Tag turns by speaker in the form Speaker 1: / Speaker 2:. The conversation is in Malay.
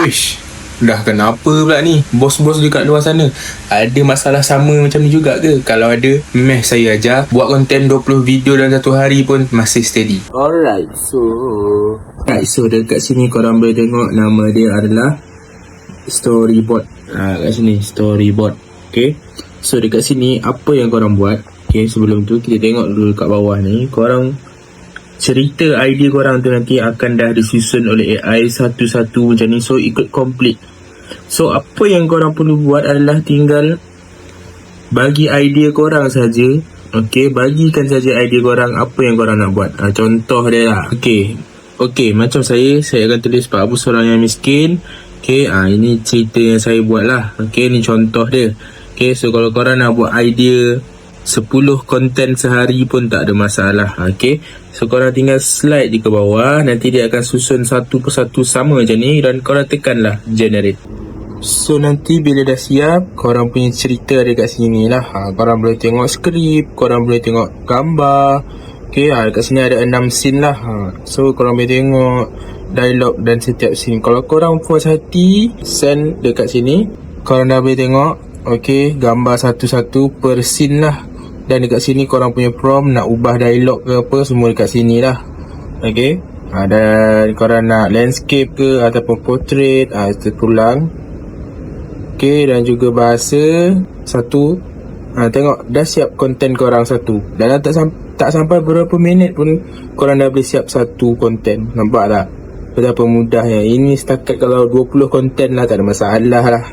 Speaker 1: Wish, dah kenapa pula ni? Bos-bos dekat luar sana ada masalah sama macam ni juga ke? Kalau ada, meh saya ajar. Buat konten 20 video dalam satu hari pun masih steady. Alright, so dekat sini korang boleh tengok nama dia adalah storyboard. Kat sini storyboard. Okay, so dekat sini apa yang korang buat? Okay, sebelum tu kita tengok dulu kat bawah ni. Korang cerita idea korang tu nanti akan dah disusun oleh AI satu-satu macam ni. So ikut complete. So apa yang korang perlu buat adalah tinggal bagi idea korang saja. Okay, bagikan saja idea korang apa yang korang nak buat. Contoh dia lah. Okay, macam saya akan tulis Pak Abu seorang yang miskin. Okay, ini cerita yang saya buat lah. Okay, ni contoh dia. Okay, so kalau korang nak buat idea 10 konten sehari pun tak ada masalah. Okay, so korang tinggal slide di ke bawah. Nanti dia akan susun satu persatu sama macam ni. Dan korang tekanlah generate. So nanti bila dah siap, korang punya cerita ada kat sini lah. Korang boleh tengok skrip, korang boleh tengok gambar. Okay, dekat sini ada 6 scene lah. So korang boleh tengok dialog dan setiap scene. Kalau korang puas hati, send dekat sini. Korang dah boleh tengok. Okay, gambar satu-satu per scene lah. Dan dekat sini korang punya prompt nak ubah dialog ke apa, semua dekat sini lah. Okay, dan korang nak landscape ke ataupun portrait, terpulang. Okay, dan juga bahasa satu. Tengok dah siap konten korang satu. Dan tak sampai berapa minit pun korang dah boleh siap satu konten. Nampak tak betapa mudahnya? Ini setakat kalau 20 konten lah, tak ada masalah lah.